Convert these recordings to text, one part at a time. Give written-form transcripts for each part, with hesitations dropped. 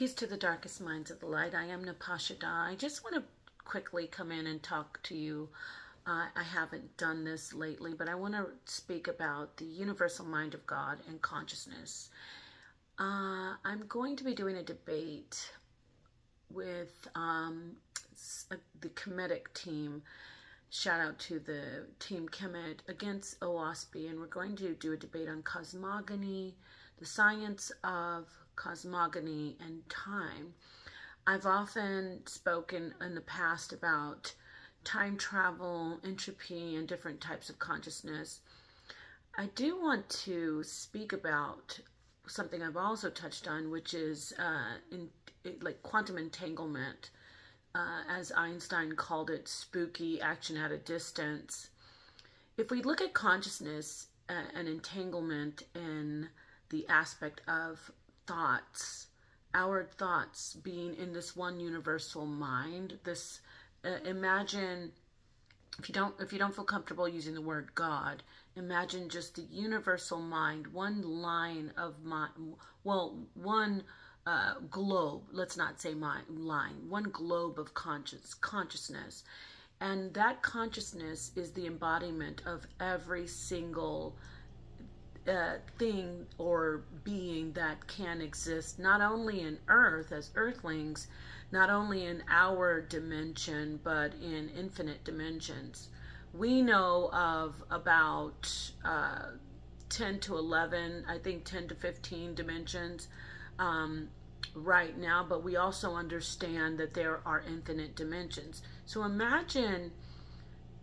Peace to the darkest minds of the light. I am Napashada. I just want to quickly come in and talk to you. I haven't done this lately, but I want to speak about the universal mind of God and consciousness. I'm going to be doing a debate with the Kemetic team. Shout out to the team Kemet against R.I.S.E, and we're going to do a debate on cosmogony, the science of cosmogony and time. I've often spoken in the past about time travel, entropy, and different types of consciousness. I do want to speak about something I've also touched on, which is like quantum entanglement, as Einstein called it, spooky action at a distance. If we look at consciousness and entanglement in the aspect of thoughts, our thoughts being in this one universal mind, this imagine, if you don't feel comfortable using the word God, imagine just the universal mind, one line of mind, well, one globe, let's not say line, one globe of consciousness. And that consciousness is the embodiment of every single thing or being that can exist, not only in Earth as earthlings, not only in our dimension, but in infinite dimensions. We know of about 10 to 11, I think 10 to 15 dimensions right now, but we also understand that there are infinite dimensions. So imagine,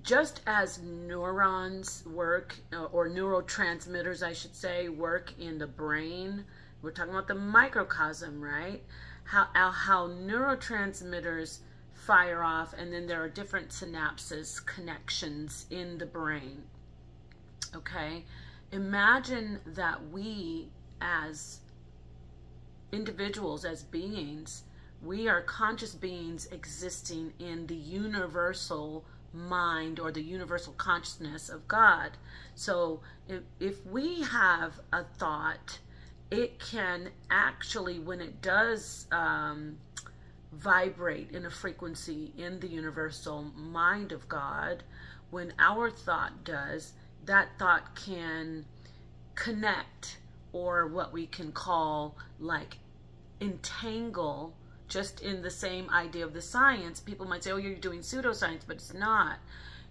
just as neurons work, or neurotransmitters, I should say, work in the brain, we're talking about the microcosm, right? How neurotransmitters fire off, and then there are different synapses, connections in the brain, okay? Imagine that we, as individuals, as beings, we are conscious beings existing in the universal mind or the universal consciousness of God. So if we have a thought, it can actually, when it does vibrate in a frequency in the universal mind of God, when our thought does, that thought can connect, or what we can call like entangle, just in the same idea of the science. People might say, oh, you're doing pseudoscience, but it's not.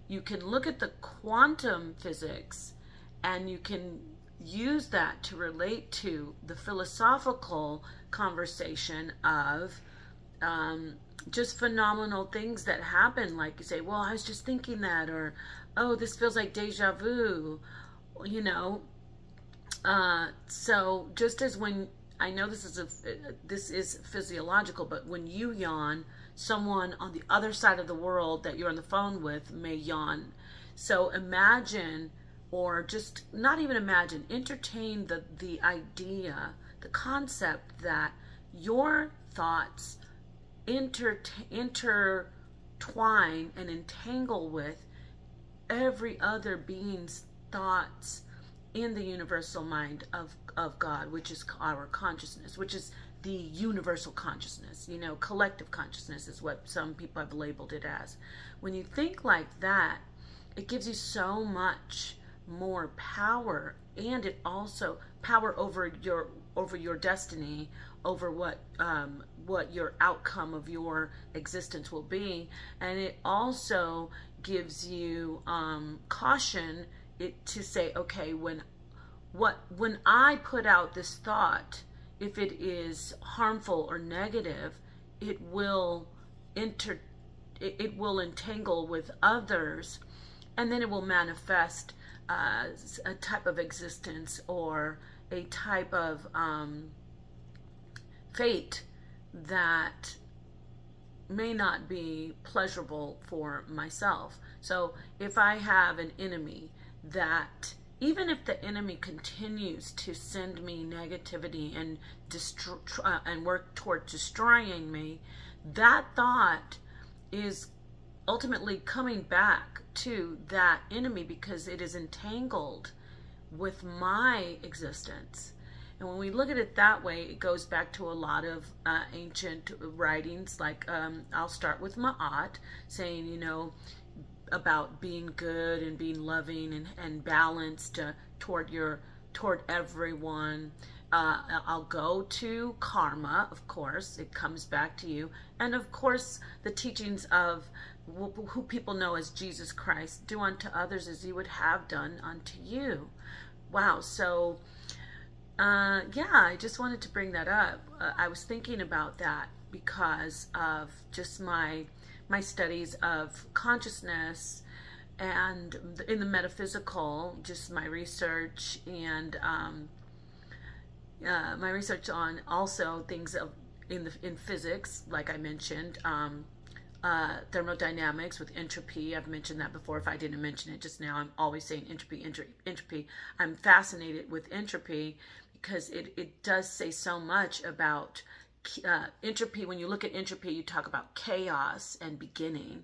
You can look at the quantum physics and you can use that to relate to the philosophical conversation of just phenomenal things that happen. Like you say, well, I was just thinking that, or, oh, this feels like deja vu, you know. So just as when, I know this is physiological, but when you yawn, someone on the other side of the world that you're on the phone with may yawn. So imagine, or just not even imagine, entertain the idea, the concept that your thoughts intertwine and entangle with every other being's thoughts in the universal mind of God, which is our consciousness, which is the universal consciousness. You know, collective consciousness is what some people have labeled it as. When you think like that, it gives you so much more power, and it also power over your destiny, over what your outcome of your existence will be. And it also gives you caution to say, okay, when I put out this thought, if it is harmful or negative, it will entangle with others, and then it will manifest a type of existence or a type of fate that may not be pleasurable for myself. So if I have an enemy, that even if the enemy continues to send me negativity and work toward destroying me, that thought is ultimately coming back to that enemy because it is entangled with my existence. And when we look at it that way, it goes back to a lot of ancient writings. Like I'll start with Ma'at, saying, you know, about being good and being loving and balanced toward everyone. I'll go to karma, of course, it comes back to you. And of course, the teachings of who people know as Jesus Christ, do unto others as you would have done unto you. Wow, so yeah, I just wanted to bring that up. I was thinking about that because of just my studies of consciousness and in the metaphysical, just my research and my research on also things in physics, like I mentioned, thermodynamics with entropy. I've mentioned that before. If I didn't mention it just now, I'm always saying entropy, entropy. I'm fascinated with entropy because it does say so much about entropy. When you look at entropy, you talk about chaos and beginning.